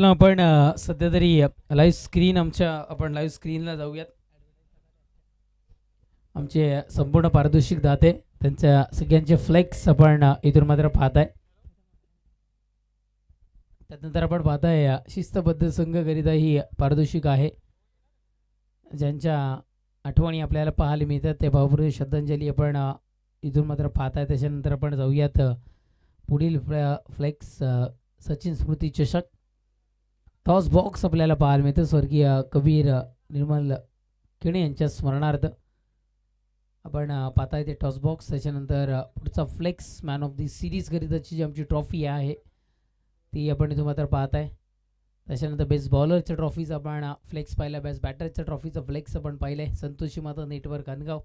आपण सध्या तरी आपण लाईव्ह स्क्रीनला जाऊयात. आमचे संपूर्ण पारितोषिक दाते त्यांच्या सगळ्यांचे फ्लेक्स आपण इथून मात्र पाहताय. त्यानंतर आपण पाहताय शिस्तबद्ध संघकरिता ही पारितोषिक आहे. ज्यांच्या आठवणी आपल्याला पाहायला मिळतात ते भावपूर्ण श्रद्धांजली आपण इथून मात्र पाहताय. त्याच्यानंतर आपण जाऊयात पुढील फ्लेक्स सचिन स्मृती चषक टॉस बॉक्स आपल्याला पाहायला मिळतं. स्वर्गीय कबीर निर्मल किणे यांच्या स्मरणार्थ आपण पाहताय ते टॉस बॉक्स. त्याच्यानंतर पुढचा flex man of the series करिताची जी आमची ट्रॉफी आहे ती आपण इथून मात्र पाहताय. त्याच्यानंतर बेस्ट बॉलरच्या ट्रॉफीज आपण फ्लेक्स पाहिला. बेस्ट बॅटरच्या ट्रॉफीचा फ्लेक्स आपण पाहिलंय. संतोषी माता नेटवर्क अनगाव,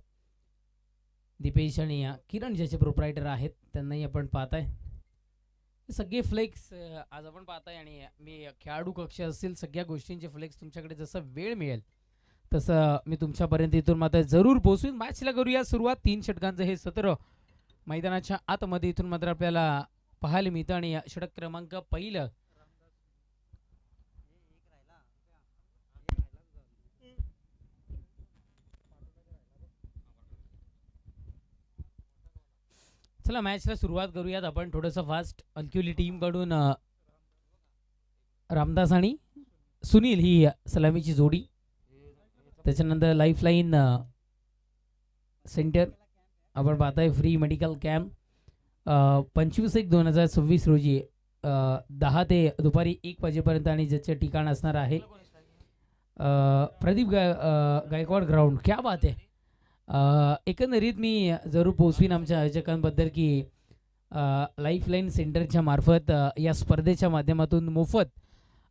दीपेश आणि किरण ज्याचे प्रोप्रायटर आहेत त्यांनाही आपण पाहताय. सगळे फ्लेक्स आज आपण पाहताय आणि मी खेळाडू कक्ष असतील सगळ्या गोष्टींचे फ्लेक्स तुमच्याकडे जसं वेळ मिळेल तसं मी तुमच्यापर्यंत इथून मात्र जरूर पोहोचून मॅचला करूया सुरुवात. 3 षटकांचं हे सत्र मैदानाच्या आतमध्ये इथून मात्र आपल्याला पाहायला मिळतं आणि षटक क्रमांक पहिलं चला मॅचला सुरुवात करूयात आपण थोडंसं फास्ट. अल्क्युली टीमकडून रामदास आणि सुनील ही सलामीची जोडी. त्याच्यानंतर लाईफलाईन सेंटर आपण पाहताय फ्री मेडिकल कॅम्प 25/1/2026 रोजी 10 ते दुपारी 1 वाजेपर्यंत आणि ज्याचे ठिकाण असणार आहे प्रदीप गायकवाड ग्राउंड. क्या बात आहे. एकंदरीत मी जरूर पोचवीन आमच्या आयोजकांबद्दल की लाईफलाईन सेंटरच्या मार्फत या स्पर्धेच्या माध्यमातून मोफत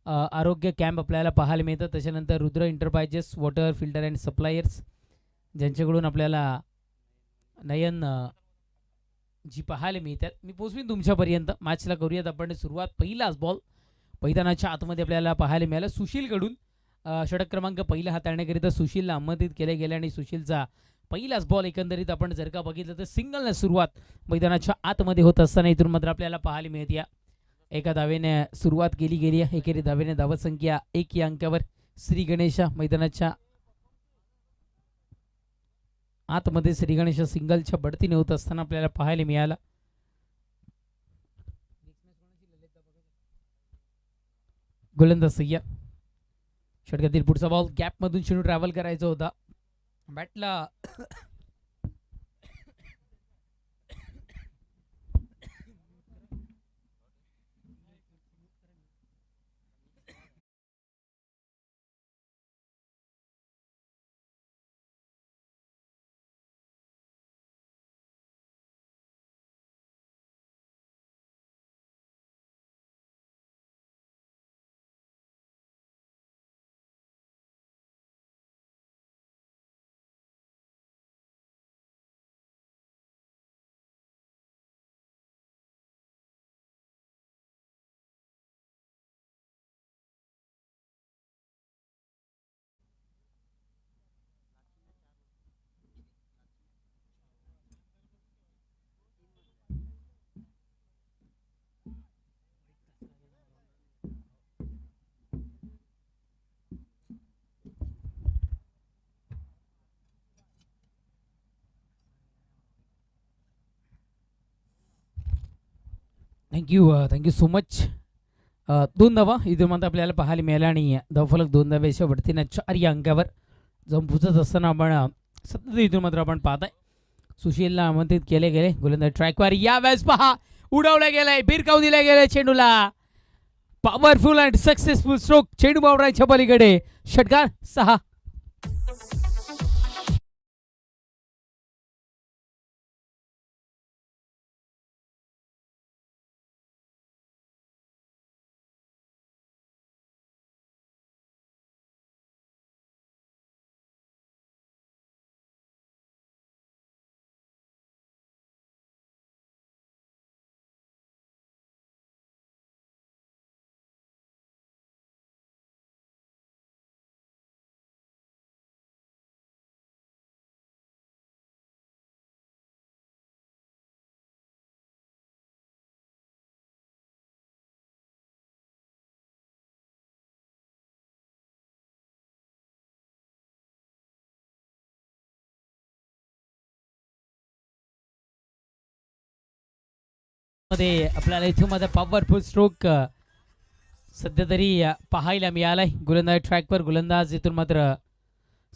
आरोग्य कॅम्प आपल्याला पाहायला मिळतं. त्याच्यानंतर Rudra enterprises water filter and suppliers ज्यांच्याकडून आपल्याला नयन जी पाहायला मिळतात मी पोचवीन तुमच्यापर्यंत. मॅचला करूयात आपण सुरुवात. पहिलाच बॉल मैदानाच्या आतमध्ये आपल्याला पाहायला मिळाला सुशीलकडून. षटक क्रमांक पहिला हाताळण्याकरिता सुशीलला आमंत्रित केले गेले आणि सुशीलचा पहिलाच बॉल एकंदरीत आपण जर का बघितलं तर सिंगलने सुरुवात मैदानाच्या आतमध्ये होत असताना इथून मात्र आपल्याला पाहायला मिळते. एका धावेने सुरुवात केली गेली आहे. एकेरी धावेने धावत संख्या 1 या अंकावर श्री गणेशा मैदानाच्या आतमध्ये श्री गणेश सिंगलच्या बढतीने होत असताना आपल्याला पाहायला मिळाला. गोलंदाज सय्या षटकातील पुढचा बॉल गॅप मधून चेंडू ट्रॅव्हल करायचा होता. बॅटला थँक्यू सो मच. 2 धावा इथून मात्र आपल्याला पाहायला मिळाला आणि धावफलक 2 धाब्याच्या वरतीने 4 या अंकावर जाऊन पुजत असताना आपण सतत इथून मात्र आपण पाहताय सुशीलला आमंत्रित केले गेले. गोलंदाज ट्रॅकवर या वेळेस पहा उडवले गेले, भिरकावून दिले गेले चेंडूला. पॉवरफुल अँड सक्सेसफुल स्ट्रोक चेंडू बावराच्या पलीकडे. षटकार 6. मध्ये आपल्याला इथून मध्ये पॉवरफुल स्ट्रोक सध्या तरी पाहायला मिळालाय. गोलंदाज ट्रॅकवर गोलंदाज इथून मात्र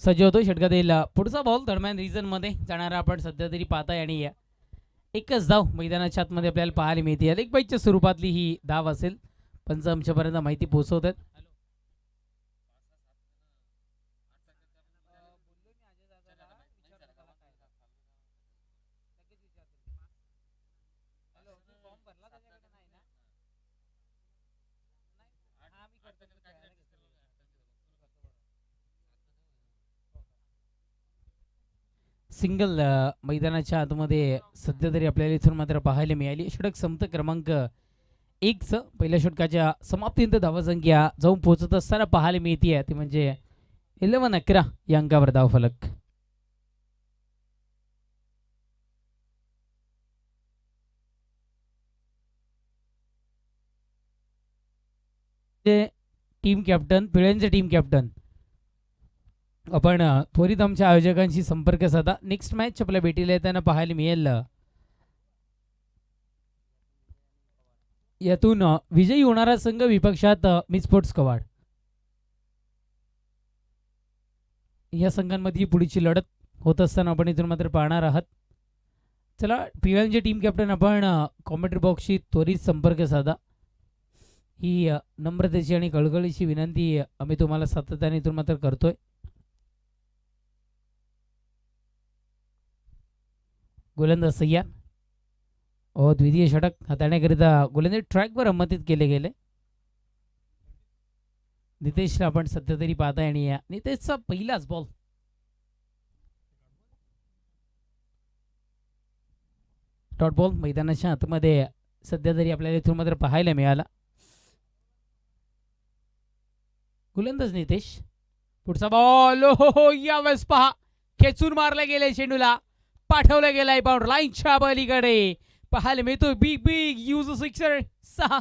सज्ज होतो. षटकातील पुढचा बॉल दरम्यान रिझन मध्ये जाणारा आपण सध्या तरी पाहताय आणि एकच धाव मैदानाच्या आतमध्ये आपल्याला पाहायला मिळते. एक बाईच्या स्वरूपातली ही धाव असेल. पंच आमच्यापर्यंत माहिती पोहोचवतात. सिंगल मैदानाच्या आतमध्ये सध्या तरी आपल्याला इथून मात्र पाहायला मिळाली. षटक संपत क्रमांक 1 पहिल्या षटकाच्या समाप्तीनंतर धावसंख्या जाऊन पोहोचत असताना पाहायला मिळते ती म्हणजे 11-11 या अंकावर धावफलक. टीम कॅप्टन पिळ्यांचे टीम कॅप्टन आपण त्वरित आमच्या आयोजकांशी संपर्क साधा. नेक्स्ट मॅच आपल्या भेटीला येताना पाहायला मिळेल. यातून विजयी होणारा संघ विपक्षात मिस स्पोर्ट्स कवाड या संघांमध्ये पुढची लढत होत असताना आपण इथून मात्र पाहणार आहात. चला पिळ्यांचे टीम कॅप्टन आपण कॉमेंट्री बॉक्सशी त्वरित संपर्क साधा. ही नम्रतेची आणि कळकळीची विनंती आम्ही तुम्हाला सातत्याने इथून मात्र करतोय. गोलंदाज सय्या द्वितीय षटक हाताळण्याकरिता गोलंदाज ट्रॅकवर अंमतीत केले गेले. नितेशला आपण सध्या तरी पाहताय आणि नितेशचा पहिलाच बॉल डॉट बॉल मैदानाच्या आतमध्ये सध्या तरी आपल्याला इथून मात्र पाहायला मिळाला. गोलंदाज नितेश पुढचा बॉल हो यावेळेस पहा खेचून मारले गेले. चेंडूला पाठवलं गेलाय बाउंड्री लाईनच्या पलीकडे पाहायला मिळतो. Big big use sixer 6.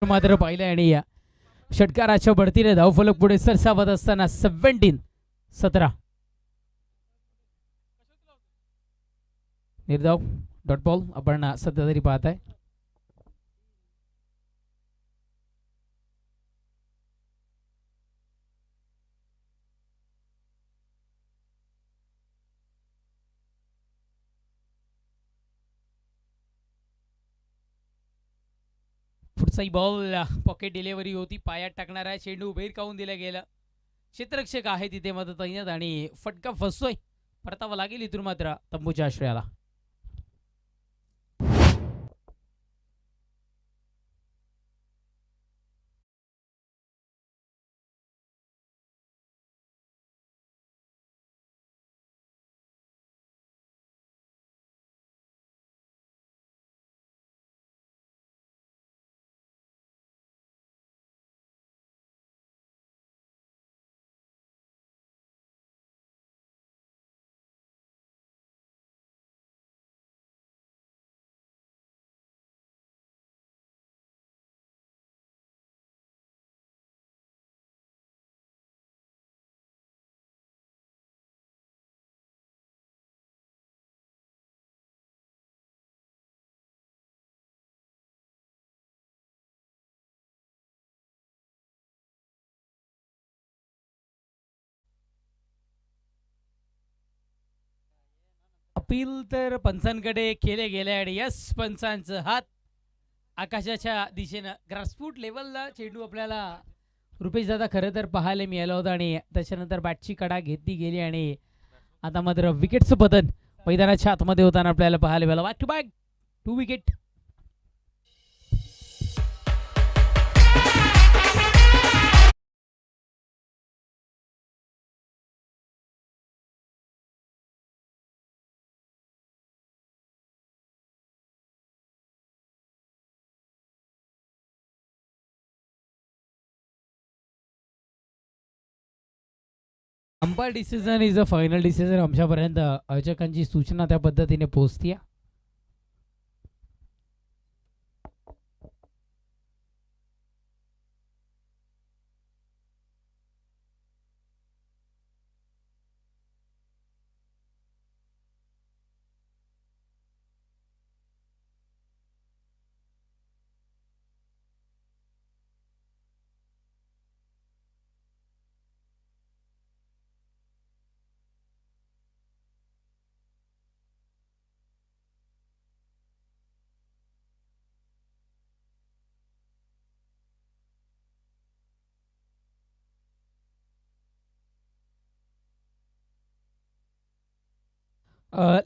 मात्र पाहिलं आणि या षटकाराच्या बढतीने धावफलक पुढे सरसावत असताना 17-17 निर्धाव डॉट बॉल आपण सध्या तरी पाहताय. पुढचाही बॉल पॉकेट डिलिव्हरी होती. पायात टाकणारा चेंडू बाहेर काढून दिला गेला. क्षेत्ररक्षक आहे तिथे मदत तैनात आणि फटका फसतोय. परतावा लागेल इथून मात्र तंबूच्या आश्रयाला. अपील तर पंचांकडे केले गेले आणि यस पंचांचं हात आकाशाच्या दिशेनं ग्रासफूट लेवलला चेंडू आपल्याला रुपेश दादा खरं तर पाहायला मिळाला होता आणि त्याच्यानंतर बॅटची कडा घेतली गेली आणि आता मात्र विकेटचं पतन मैदानाच्या आतमध्ये होताना आपल्याला पाहायला मिळालं. Back to back 2 wicket. Umpire decision is a final decision. आमच्यापर्यंत आयोजकांची सूचना त्या पद्धतीने पोहोचते.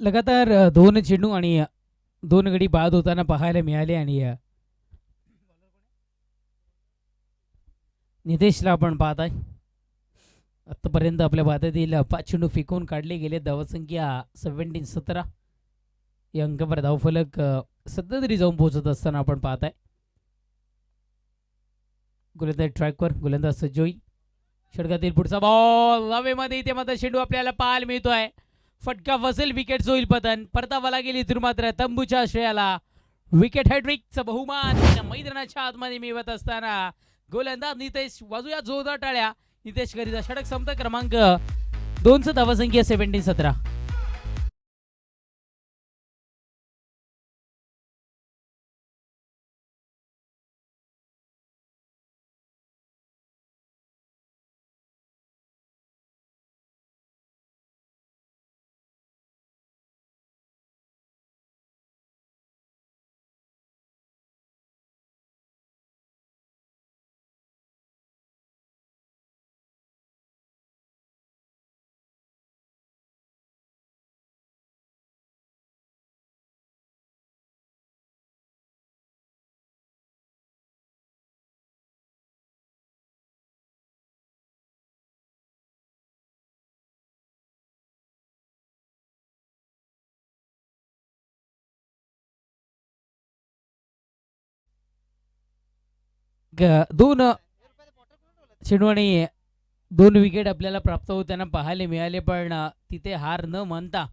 लगातार दोन चेंडू आणि दोन गडी बाद होताना पाहायला मिळाले. आणि नितेशला आपण पाहत आहे. आतापर्यंत आपल्या भारतातील 5 चेंडू फेकून काढले गेले. धावसंख्या 17 या अंकावर धावफलक सध्या तरी जाऊन पोहोचत असताना आपण पाहत आहे. गोलंदाज ट्रॅकवर, गोलंदाज सज्ज होईल. षटकातील पुढचा बॉल हवेमध्ये, इथे मात्र चेंडू आपल्याला पाहायला मिळतोय. फटका बसेल, विकेट होईल पतन. परतावाला गेली तर मात्र तंबूच्या श्रेयाला विकेट हॅट्रिकचा बहुमान मैदानाच्या आतमध्ये मिळवत असताना गोलंदाज नितेश वाजूया जोरदार टाळ्या. नितेश करीता षटक संपत क्रमांक 2चं धावसंख्या 17. दोन चेंडू आणि 2 विकेट आपल्याला प्राप्त होताना पाहायला मिळाले. पण तिथे हार न मानता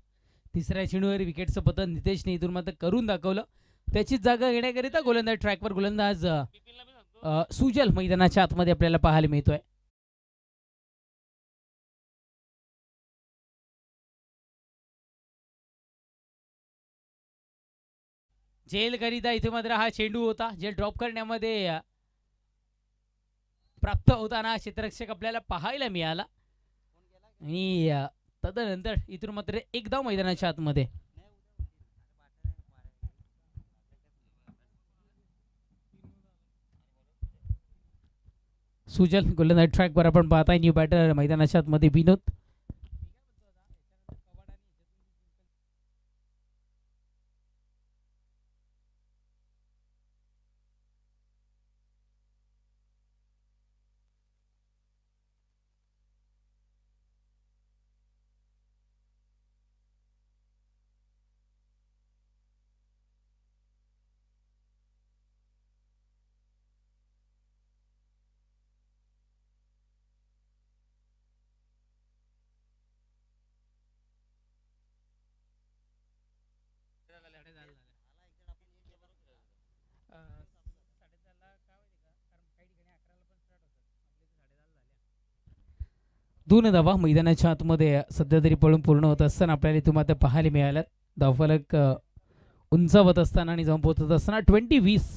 तिसऱ्या चेंडूवर विकेटचं पतन नितेशने इथून मात्र करून दाखवलं. त्याची जागा घेण्याकरिता गोलंदाज ट्रॅकवर, गोलंदाज सुजल मैदानाच्या आतमध्ये आपल्याला पाहायला मिळतोय. जेल करिता इथे मात्र हा चेंडू होता. जेल ड्रॉप करण्यामध्ये प्राप्त होताना क्षेत्ररक्षक आपल्याला पाहायला मिळाला. आणि तदनंतर इथून मात्र एक धाव मैदानाच्या आतमध्ये. सुजल गोलंदाज ट्रॅकवर आपण पाहताय. न्यू बॅटर मैदानाच्या आतमध्ये विनोद. दोन धावा मैदानाच्या आतमध्ये सध्या तरी पळून पूर्ण होत असताना आपल्याला इथून मात्र पाहायला मिळालं. धावफलक उंचावत असताना आणि जाऊन पोहोचत असताना 20-20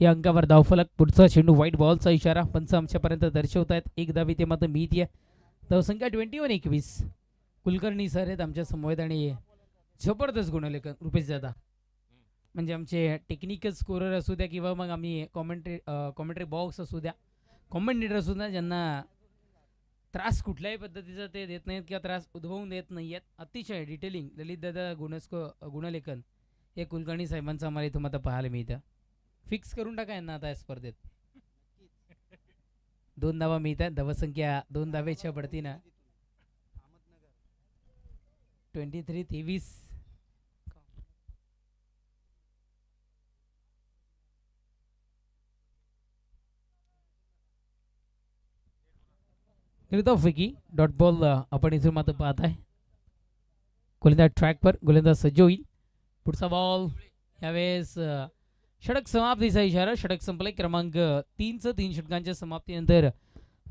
या अंकावर धावफलक. पुढचा चेंडू व्हाईट बॉलचा इशारा पंच आमच्यापर्यंत दर्शवत आहेत. एक धाव इथे मात्र मिळते. धावसंख्या 21-21. कुलकर्णी सर आहेत आमच्या समवेत आणि जबरदस्त गुणलेखन रुपेश दादा. म्हणजे आमचे टेक्निकल स्कोरर असू द्या किंवा मग आम्ही कॉमेंट्री बॉक्स असू द्या, कॉमेंटेटर असू द्या, ज्यांना त्रास कुठल्याही पद्धतीचा ते देत नाहीत किंवा त्रास उद्भवून देत नाही आहेत. अतिशय डिटेलिंग ललित दादा गुणलेखन हे कुलकर्णी साहेबांचं आम्हाला इथं आता पाहायला मिळतं. फिक्स करून टाका यांना आता या स्पर्धेत. 2 धावा मिळतात. धावसंख्या 2 धावेच्या बढतीनं 23-23. विकी डॉट बॉल आपण इथून मात्र पाहत आहे. गोलंदाज ट्रॅकवर, गोलंदाज सज्ज होईल. पुढचा बॉल यावेळेस षटक समाप्तीचा इशारा. षटक संपले. क्रमांक 3चं 3 षटकांच्या समाप्तीनंतर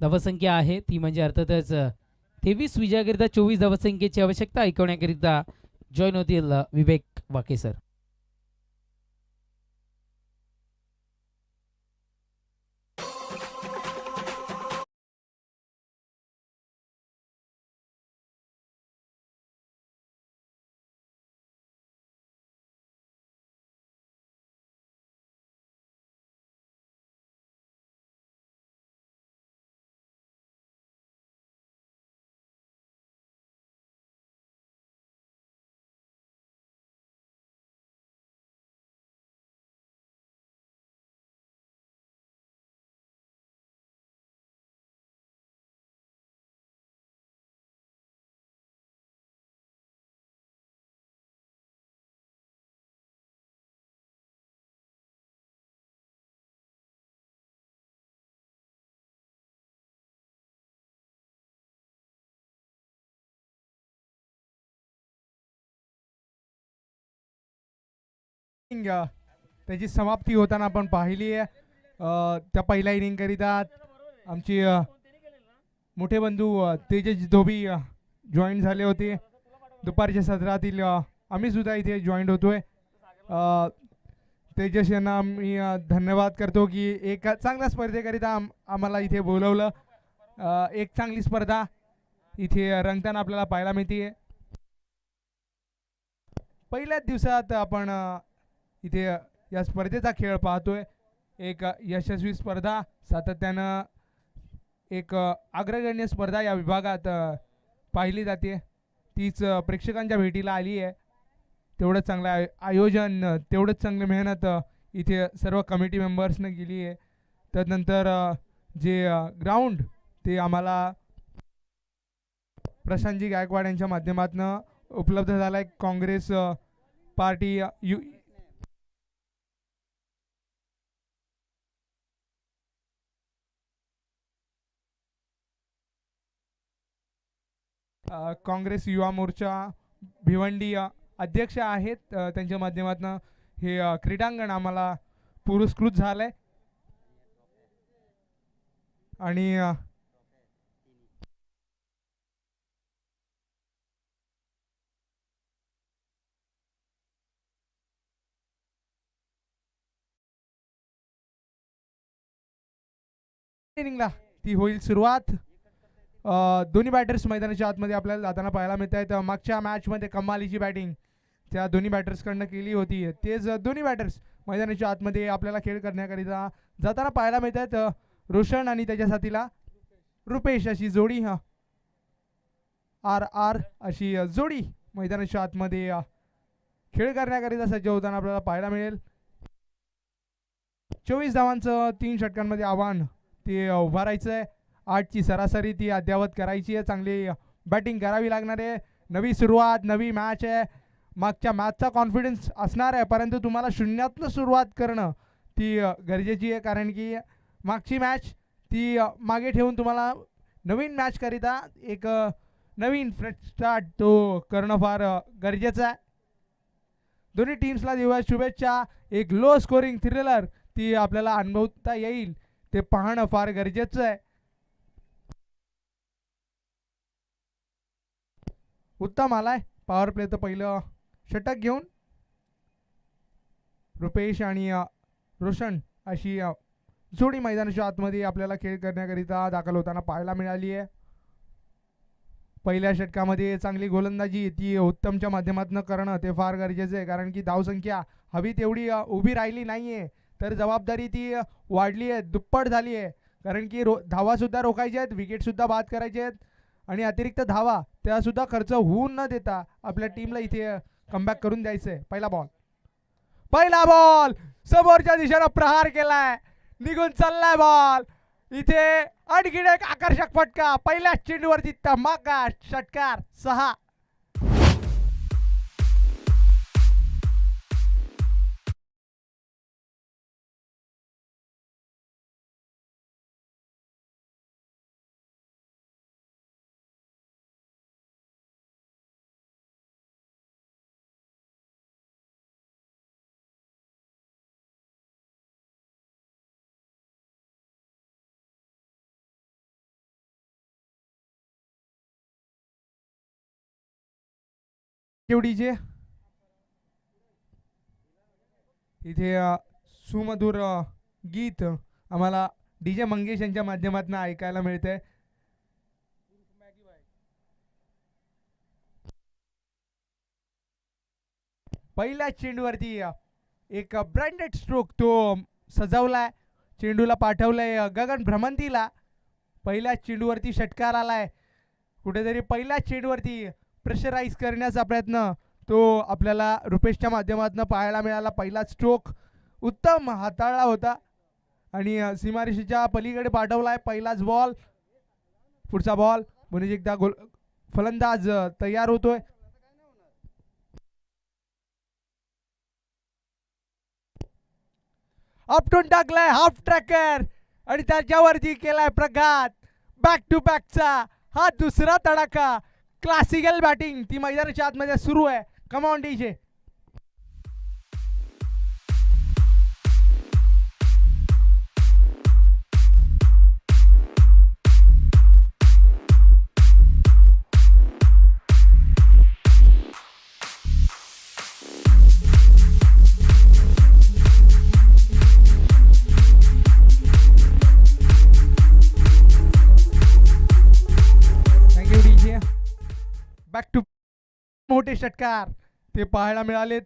धावसंख्या आहे ती म्हणजे अर्थातच 23 विजयाकरिता 24 धावसंख्येची आवश्यकता. ऐकवण्याकरिता जॉईन होतील विवेक वाके सर. त्याची समाप्ती होताना आपण पाहिली आहे. त्या पहिल्या इनिंग करिता आमची मोठे बंधू तेजस धोबी जॉईन झाले होते. दुपारच्या सत्रातील आम्ही सुद्धा इथे जॉईन होतोय. तेजस यांना मी धन्यवाद करतो की एक चांगल्या स्पर्धेकरिता आम्हाला इथे बोलवलं. एक चांगली स्पर्धा इथे रंगताना आपल्याला पाहायला मिळते. पहिल्याच दिवसात आपण इथे या स्पर्धेचा खेळ पाहतोय. एक यशस्वी स्पर्धा, सातत्यानं एक अग्रगण्य स्पर्धा या विभागात पाहिली जाते. तीच प्रेक्षकांच्या भेटीला आली आहे. तेवढं चांगलं आयोजन, तेवढंच चांगली मेहनत इथे सर्व कमिटी मेंबर्सने केली आहे. त्यानंतर जे ग्राउंड ते आम्हाला प्रशांतजी गायकवाड यांच्या माध्यमातून उपलब्ध झाला आहे. काँग्रेस पार्टी काँग्रेस युवा मोर्चा भिवंडी अध्यक्ष आहेत. त्यांच्या माध्यमातून हे क्रीडांगण आम्हाला पुरस्कृत झालंय. आणि इनिंगला ती होईल सुरुवात. दोन्ही बॅटर्स मैदानाच्या आतमध्ये आपल्याला जाताना पाहायला मिळत आहेत. मागच्या मॅचमध्ये कमालीची बॅटिंग त्या दोन्ही बॅटर्सकडनं केली होती. तेच दोन्ही बॅटर्स मैदानाच्या आतमध्ये आपल्याला खेळ करण्याकरिता जाताना पाहायला मिळत आहेत. रोशन आणि त्याच्या साथीला रुपेश अशी जोडी, RR अशी जोडी मैदानाच्या आतमध्ये खेळ करण्याकरिता सज्ज होताना आपल्याला पाहायला मिळेल. 24 धावांचं 3 षटकांमध्ये आव्हान ते उभारायचं आहे. 8ची सरासरी ती अद्यावत करायची आहे. चांगली बॅटिंग करावी लागणार आहे. नवी सुरुवात, नवी मॅच आहे. मागच्या मॅचचा कॉन्फिडन्स असणार आहे, परंतु तुम्हाला शून्यातनं सुरुवात करणं ती गरजेची आहे. कारण की मागची मॅच ती मागे ठेवून तुम्हाला नवीन मॅच करिता एक नवीन फ्रेश स्टार्ट तो करणं फार गरजेचं आहे. दोन्ही टीम्सला देऊया शुभेच्छा. एक लो स्कोरिंग थ्रिलर ती आपल्याला अनुभवता येईल ते पाहणं फार गरजेचं आहे. उत्तम आलाय पॉवर प्लेचं पहिलं षटक घेऊन. रुपेश आणि रोशन अशी जोडी मैदानाच्या आतमध्ये आपल्याला खेळ करण्याकरिता दाखल होताना पाहायला मिळाली आहे. पहिल्या षटकामध्ये चांगली गोलंदाजी ती उत्तमच्या माध्यमातून करणं ते फार गरजेचं आहे. कारण की धावसंख्या हवी तेवढी उभी राहिली नाही आहे, तर जबाबदारी ती वाढली आहे, दुप्पट झाली आहे. कारण की धावासुद्धा रोखायच्या आहेत, विकेटसुद्धा बाद करायचे आहेत आणि अतिरिक्त धावा त्यासुद्धा खर्च होऊन न देता आपल्या टीमला इथे कमबॅक करून द्यायचं आहे. पहिला बॉल समोरच्या दिशेनं प्रहार केलाय, निघून चाललाय बॉल. इथे आणखीन एक आकर्षक फटका, पहिल्याच चेंडूवरती धमाका षटकार 6. केवढीचे इथे सुमधुर गीत आम्हाला DJ मंगेश यांच्या माध्यमातून ऐकायला मिळतंय. पहिल्या चेंडूवरती एक ब्रँडेड स्ट्रोक तो सजवलाय, चेंडूला पाठवलंय गगन भ्रमंतीला. पहिल्या चेंडूवरती षटकार आलाय. कुठेतरी पहिल्या चेंडूवरती प्रेशराईज करण्याचा प्रयत्न तो आपल्याला रुपेशच्या माध्यमातून पाहायला मिळाला. पहिला स्ट्रोक उत्तम हाताळला होता आणि सीमारेषेच्या पलीकडे पाठवलाय. पहिलाच बॉल, पुढचा बॉल, पुन्हा एकदा गोल फलंदाज तयार होतोय. आपटून टाकलाय हाफ ट्रॅकर आणि त्याच्यावरती केलाय प्रघात. बॅक टू बॅकचा हा दुसरा तडाखा. क्लासिकल बॅटिंग ती मैदानाच्या आतमध्ये सुरू आहे. Come on DJ. Back to मोठे षटकार ते पाहायला मिळालेत.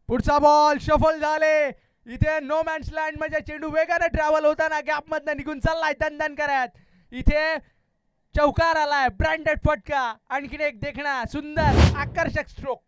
पुढचा बॉल शफल झाले. इथे नो मॅन्स लँड मध्ये चेंडू वेगाने ट्रॅव्हल होताना गॅप मधनं निघून चाललाय दन करत. इथे चौकार आलाय, ब्रँडेड फटका. आणखीन एक देखणा सुंदर आकर्षक स्ट्रोक.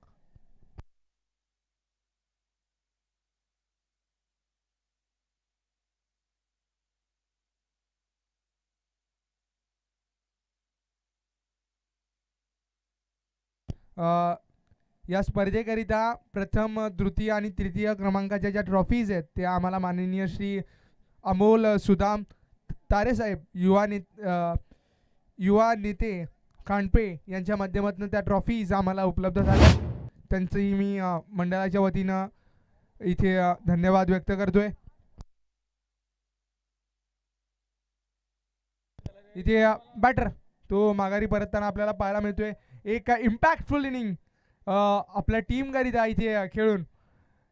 या स्पर्धेकरिता प्रथम, द्वितीय आणि तृतीय क्रमांकाच्या ज्या ट्रॉफीज आहेत त्या आम्हाला माननीय श्री अमोल सुदाम तारेसाहेब युवा नेते खांडपे यांच्या माध्यमातून त्या ट्रॉफीज आम्हाला उपलब्ध झाल्या. त्यांचंही मी मंडळाच्या वतीनं इथे धन्यवाद व्यक्त करतोय. इथे बॅटर तो माघारी परतताना आपल्याला पाहायला मिळतोय. एक इम्पॅक्टफुल इनिंग आपल्या टीम करिता इथे खेळून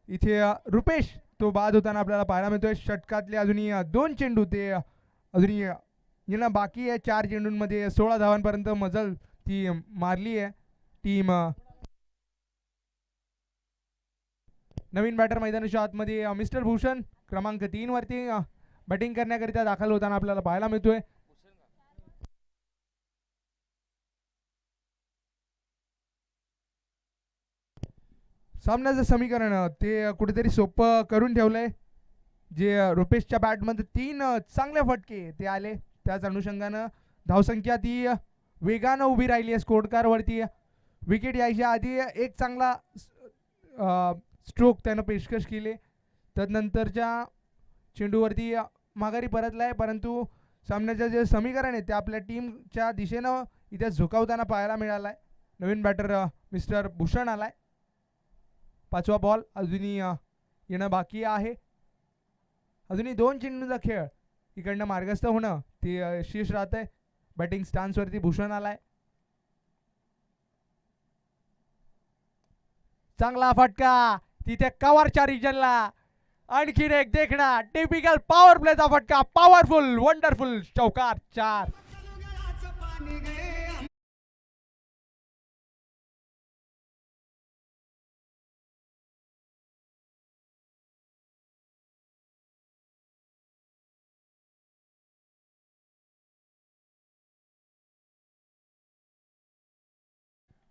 इथे रुपेश तो बाद होताना आपल्याला पाहायला मिळतोय. षटकातले अजूनही 2 चेंडू ते अजूनही यांना बाकी आहे. 4 चेंडूंमध्ये 16 धावांपर्यंत मजल ती मारली आहे टीम. नवीन बॅटर मैदानाच्या आतमध्ये मिस्टर भूषण क्रमांक 3 वरती बॅटिंग करण्याकरिता दाखल होताना आपल्याला पाहायला मिळतोय. सामन्याचं समीकरण ते कुठेतरी सोपं करून ठेवलंय. जे रुपेशच्या बॅटमध्ये 3 चांगले फटके ते आले, त्याच अनुषंगानं धावसंख्या ती वेगानं उभी राहिली आहे स्कोर कार्डवरती. विकेट यायच्या आधी एक चांगला स्ट्रोक त्यानं पेशकश केले. त्यानंतरच्या चेंडूवरती माघारी परतलाय, परंतु सामन्याचं जे समीकरण आहे ते आपल्या टीमच्या दिशेनं इथे झुकावताना पाहायला मिळालाय. नवीन बॅटर मिस्टर भूषण आलाय. 5वा बॉल अजूनही येणं बाकी आहे. अजूनही 2 चेंडूंचा खेळ इकडनं मार्गस्थ होणं ते शीर्ष राहत आहे. बॅटिंग स्टान्सवरती भूषण आलाय. चांगला फटका तिथे कव्हरच्या रिजनला. आणखीन एक देखणा टिपिकल पॉवर प्लेचा फटका. पॉवरफुल वंडरफुल चौकार. 4.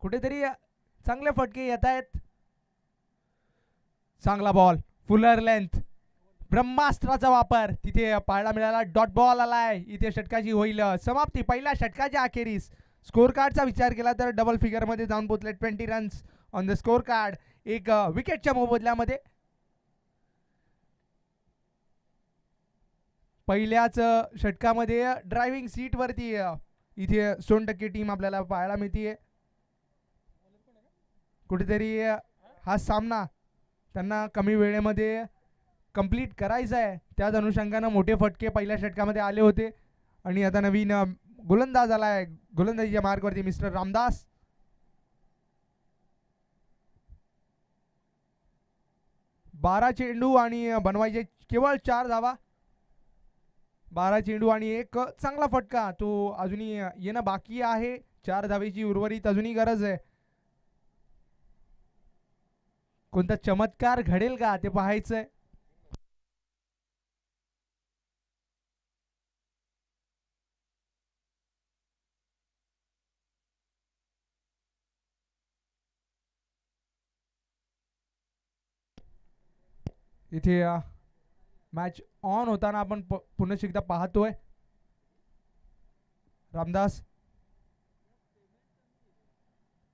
कुठेतरी चांगले फटके येत आहेत. चांगला बॉल, फुलर लेंथ, ब्रह्मास्त्राचा वापर तिथे पाहायला मिळाला. डॉट बॉल आलाय. इथे षटकाची होईल समाप्ती. पहिल्या षटकाच्या अखेरीस स्कोर कार्डचा विचार केला तर डबल फिगर मध्ये जाऊन पोहोचले. 20 runs on the score card. एक विकेटच्या मोबदल्यामध्ये. पहिल्याच षटकामध्ये ड्रायव्हिंग सीट वरती इथे 100% टीम आपल्याला पाहायला मिळते. कुठेतरी हा सामना त्यांना कमी वेळेमध्ये कंप्लीट करायचा आहे. त्याच अनुषंगानं मोठे फटके पहिल्या षटकामध्ये आले होते आणि आता नवीन गोलंदाज आलाय गोलंदाजीच्या मार्गावरती मिस्टर रामदास. बारा चेंडू आणि बनवायचे केवळ 4 धावा. 12 चेंडू आणि एक चांगला फटका तो अजूनही येणं बाकी आहे. 4 धावेची उर्वरित अजूनही गरज आहे. कोणता चमत्कार घडेल का ते पाहायचंय. इथे मॅच ऑन होताना आपण पुन्हा एकदा पाहतोय. रामदास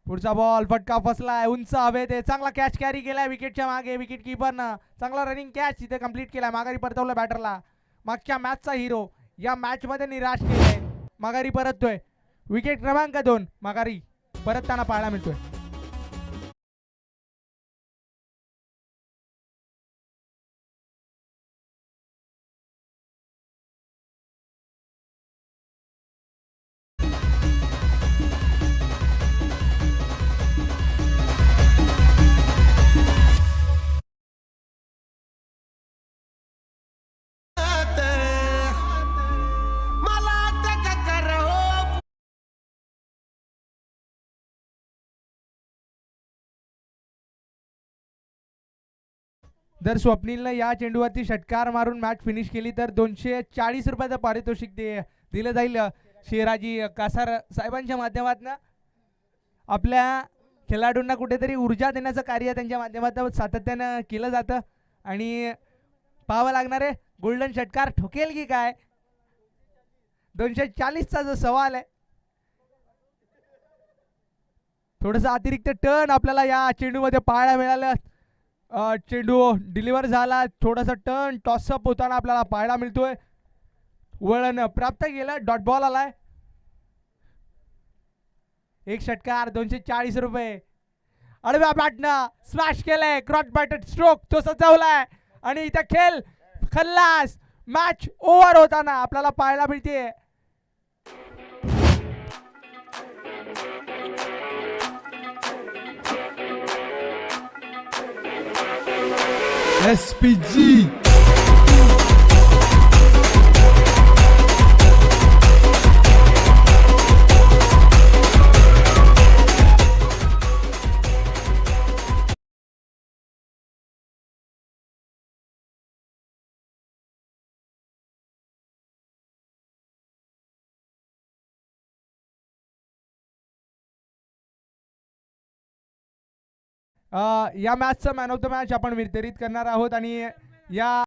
पुढचा बॉल फटका फसलाय उंच हवेत आहे. चांगला कॅच कॅरी केलाय विकेटच्या मागे. विकेट किपरनं चांगला रनिंग कॅच इथे कंप्लीट केलाय. माघारी परतवलं बॅटरला. मागच्या मॅचचा हिरो या मॅच मध्ये निराश केलाय. माघारी परततोय. विकेट क्रमांक 2 माघारी परतताना पाहायला मिळतोय. जर स्वप्नीलनं या चेंडूवरती षटकार मारून मॅच फिनिश केली तर 240 रुपयाचं पारितोषिक दिलं जाईल शेराजी कासार साहेबांच्या माध्यमातून. आपल्या खेळाडूंना कुठेतरी ऊर्जा देण्याचं कार्य त्यांच्या माध्यमातून सातत्यानं केलं जातं आणि पाहावं लागणार आहे गोल्डन षटकार ठोकेल की काय. 240चा जो सवाल आहे. थोडंसं अतिरिक्त टर्न आपल्याला या चेंडूमध्ये पाहायला मिळालं. चेंडू डिलिव्हर झाला. थोडासा टर्न टॉसअप होताना आपल्याला पाहायला मिळतोय. वळण प्राप्त केलं. डॉट बॉल आलाय. एक षटकार 240 रुपये. आडव्या बॅटनं स्मॅश केलंय. क्रॉस बॅटेड स्ट्रोक तो सजवलाय आणि इथं खेळ खल्लास. मॅच ओव्हर होताना आपल्याला पाहायला मिळते. SPG या मॅचचं मॅन ऑफ द मॅच आपण वितरित करणार आहोत आणि या